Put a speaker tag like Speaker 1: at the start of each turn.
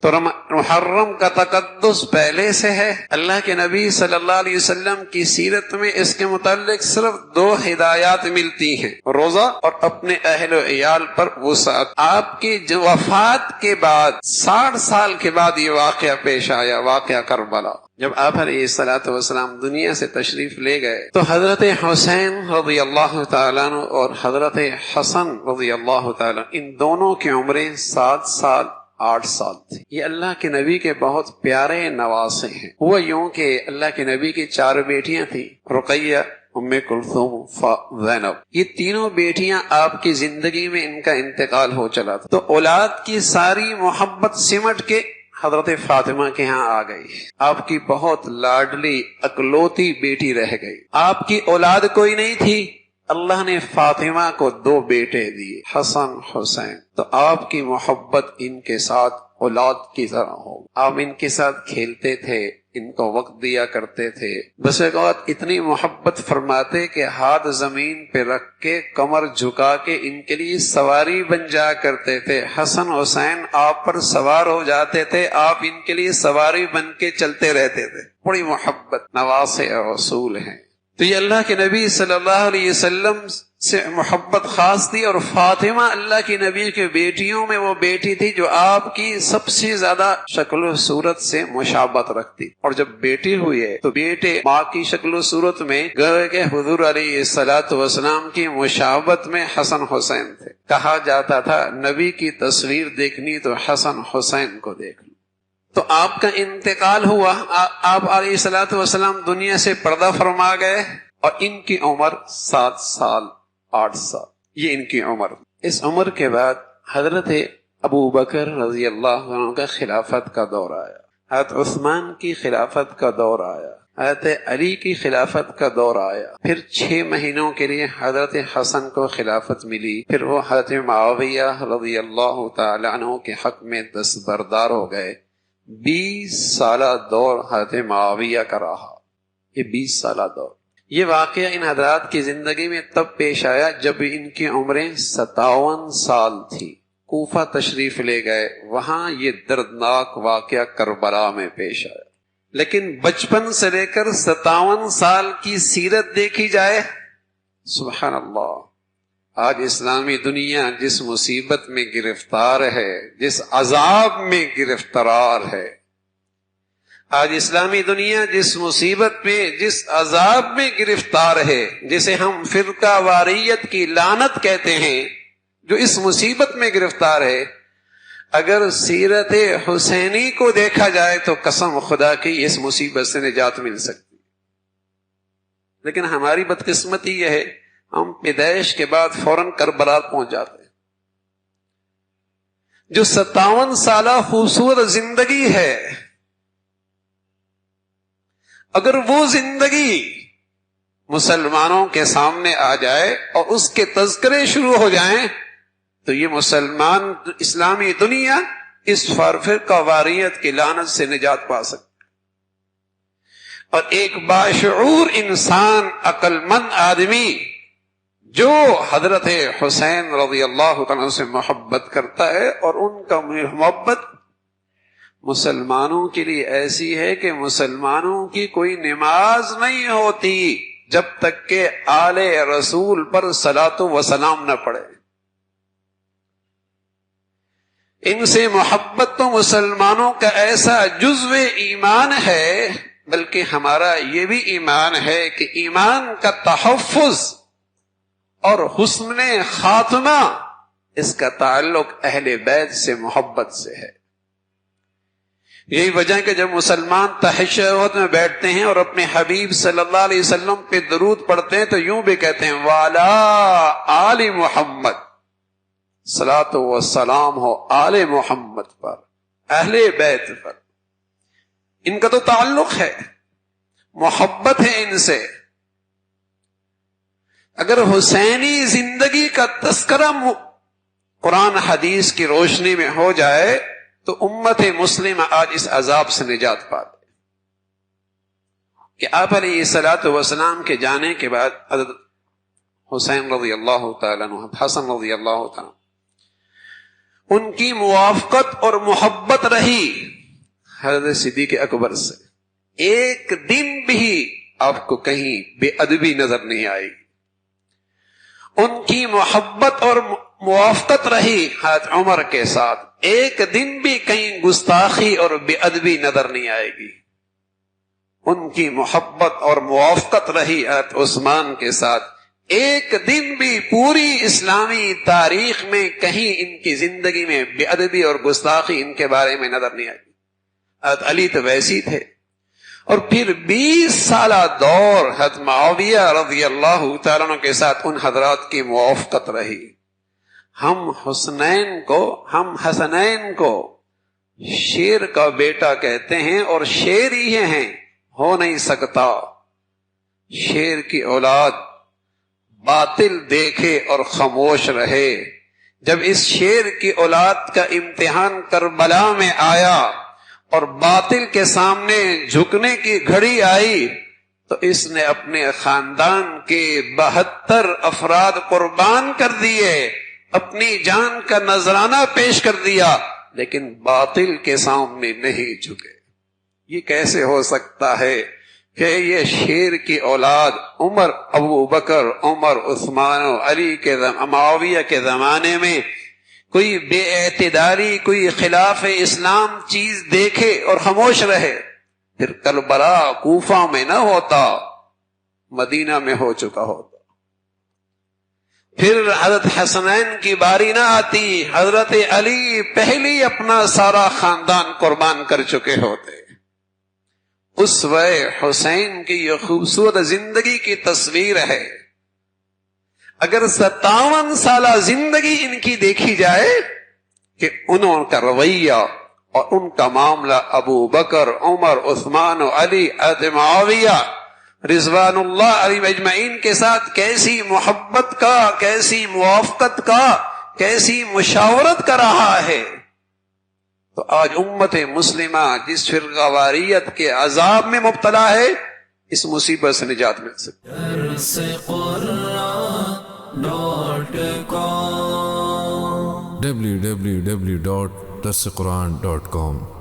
Speaker 1: تو محرم کا تقدس پہلے سے ہے. اللہ کے نبی صلی اللہ علیہ وسلم کی سیرت میں اس کے متعلق صرف 2 ہدایات ملتی ہیں، روزہ اور اپنے اہل و عیال پر وسعت. آپ کی وفات کے بعد 60 سال کے بعد یہ واقعہ پیش آیا، واقعہ کربلا. جب آپ علیہ الصلوۃ والسلام دنیا سے تشریف لے گئے تو حضرت حسین رضی اللہ تعالیٰ عنہ اور حضرت حسن رضی اللہ تعالیٰ ان دونوں کی عمریں 7 سال 8 سال تھی. یہ اللہ کے نبی کے بہت پیارے نواسے ہیں. ہوا یوں کہ اللہ کے نبی کی 4 بیٹیاں تھیں، رقیہ، ام کلثوم، زینب. یہ تینوں بیٹیاں آپ کی زندگی میں ان کا انتقال ہو چلا تھا، تو اولاد کی ساری محبت سمٹ کے حضرت فاطمہ کے ہاں آ گئی. آپ کی بہت لاڈلی اکلوتی بیٹی رہ گئی. آپ کی اولاد کوئی نہیں تھی، اللہ نے فاطمہ کو 2 بیٹے دیے، حسن حسین. تو آپ کی محبت ان کے ساتھ اولاد کی طرح ہو. آپ ان کے ساتھ کھیلتے تھے، ان کو وقت دیا کرتے تھے. بس ایک وقت اتنی محبت فرماتے کہ ہاتھ زمین پہ رکھ کے کمر جھکا کے ان کے لیے سواری بن جا کرتے تھے. حسن حسین آپ پر سوار ہو جاتے تھے، آپ ان کے لیے سواری بن کے چلتے رہتے تھے. بڑی محبت نواسے رسول ہیں. تو یہ اللہ کے نبی صلی اللہ علیہ وسلم سے محبت خاص تھی. اور فاطمہ اللہ کی نبی کے بیٹیوں میں وہ بیٹی تھی جو آپ کی سب سے زیادہ شکل و صورت سے مشابہت رکھتی. اور جب بیٹی ہوئی ہے تو بیٹے ماں کی شکل و صورت میں گویا کہ حضور علیہ الصلوۃ والسلام کی مشابہت میں حسن حسین تھے. کہا جاتا تھا نبی کی تصویر دیکھنی تو حسن حسین کو دیکھ لو. تو آپ کا انتقال ہوا، آپ علیہ الصلوۃ والسلام دنیا سے پردہ فرما گئے اور ان کی عمر 7 سال 8 سال، یہ ان کی عمر. اس عمر کے بعد حضرت ابو بکر رضی اللہ عنہ کا خلافت کا دور آیا، حضرت عثمان کی خلافت کا دور آیا، حضرت علی کی خلافت کا دور آیا. پھر 6 مہینوں کے لیے حضرت حسن کو خلافت ملی. پھر وہ حضرت معاویہ رضی اللہ تعالی عنہ کے حق میں دستبردار ہو گئے. 20 سالہ دور حضرت معاویہ کا رہا. یہ 20 سالہ دور، یہ واقعہ ان حضرات کی زندگی میں تب پیش آیا جب ان کی عمریں 57 سال تھی. کوفہ تشریف لے گئے، وہاں یہ دردناک واقعہ کربلا میں پیش آیا. لیکن بچپن سے لے کر 57 سال کی سیرت دیکھی جائے، سبحان اللہ. آج اسلامی دنیا جس مصیبت میں گرفتار ہے، جس عذاب میں گرفتار ہے، آج اسلامی دنیا جس مصیبت میں، جس عذاب میں گرفتار ہے، جسے ہم فرقہ واریت کی لعنت کہتے ہیں، جو اس مصیبت میں گرفتار ہے، اگر سیرت حسینی کو دیکھا جائے تو قسم خدا کی اس مصیبت سے نجات مل سکتی. لیکن ہماری بدقسمتی یہ ہے، ہم پیدائش کے بعد فوراً کربلا پہنچ جاتے ہیں. جو 57 سالہ خوبصورت زندگی ہے، اگر وہ زندگی مسلمانوں کے سامنے آ جائے اور اس کے تذکرے شروع ہو جائیں تو یہ مسلمان اسلامی دنیا اس فرقہ واریت کی لعنت سے نجات پا سکتی. اور ایک باشعور انسان، عقل مند آدمی جو حضرت حسین رضی اللہ عنہ سے محبت کرتا ہے، اور ان کا محبت مسلمانوں کے لیے ایسی ہے کہ مسلمانوں کی کوئی نماز نہیں ہوتی جب تک کہ آل رسول پر صلاۃ و سلام نہ پڑے. ان سے محبت تو مسلمانوں کا ایسا جزو ایمان ہے، بلکہ ہمارا یہ بھی ایمان ہے کہ ایمان کا تحفظ اور حسن خاتمہ اس کا تعلق اہل بیت سے، محبت سے ہے. یہی وجہ ہے کہ جب مسلمان تشہد میں بیٹھتے ہیں اور اپنے حبیب صلی اللہ علیہ وسلم پہ درود پڑھتے ہیں تو یوں بھی کہتے ہیں وعلی آل محمد، صلاۃ و سلام ہو آل محمد پر، اہل بیت پر. ان کا تو تعلق ہے، محبت ہے ان سے. اگر حسینی زندگی کا تذکرہ قرآن حدیث کی روشنی میں ہو جائے تو امت مسلمہ آج اس عذاب سے نجات پاتے. کہ آپ علیہ الصلوۃ والسلام کے جانے کے بعد حضرت حسین رضی اللہ تعالیٰ عنہ، حسن رضی اللہ تعالیٰ، ان کی موافقت اور محبت رہی حضرت صدیق اکبر سے، ایک دن بھی آپ کو کہیں بے ادبی نظر نہیں آئی. ان کی محبت اور موافقت رہی حضرت عمر کے ساتھ، ایک دن بھی کہیں گستاخی اور بے ادبی نظر نہیں آئے گی. ان کی محبت اور موافقت رہی حضرت عثمان کے ساتھ، ایک دن بھی پوری اسلامی تاریخ میں کہیں ان کی زندگی میں بے ادبی اور گستاخی ان کے بارے میں نظر نہیں آئی. حضرت علی تو ویسی تھے. اور پھر 20 سالہ دور حضرت معاویہ رضی اللہ تعالیٰ عنہ کے ساتھ ان حضرات کی موافقت رہی. ہم حسنین کو شیر کا بیٹا کہتے ہیں اور شیر ہی ہیں، ہو نہیں سکتا. شیر کی اولاد باطل دیکھے اور خاموش رہے. جب اس شیر کی اولاد کا امتحان کربلا میں آیا اور باطل کے سامنے جھکنے کی گھڑی آئی تو اس نے اپنے خاندان کے 72 افراد قربان کر دیے، اپنی جان کا نذرانہ پیش کر دیا، لیکن باطل کے سامنے نہیں جھکے. یہ کیسے ہو سکتا ہے کہ یہ شیر کی اولاد عمر، ابو بکر، عمر، عثمان و علی کے معاویہ کے زمانے میں کوئی بے اعتداری، کوئی خلاف اسلام چیز دیکھے اور خاموش رہے؟ پھر کربلا کوفہ میں نہ ہوتا، مدینہ میں ہو چکا ہوتا. پھر حضرت حسنین کی باری نہ آتی، حضرت علی پہلی اپنا سارا خاندان قربان کر چکے ہوتے. اسوہ حسین کی یہ خوبصورت زندگی کی تصویر ہے. اگر 57 سالہ زندگی ان کی دیکھی جائے کہ انہوں کا رویہ اور ان کا معاملہ ابو بکر، عمر، عثمان و علی، حضرت معاویہ رضوان اللہ علیہم اجمعین کے ساتھ کیسی محبت کا، کیسی موافقت کا، کیسی مشاورت کا رہا ہے، تو آج امت مسلمہ جس فرقہ واریت کے عذاب میں مبتلا ہے، اس مصیبت سے نجات مل سکتی.
Speaker 2: www.darsequran.com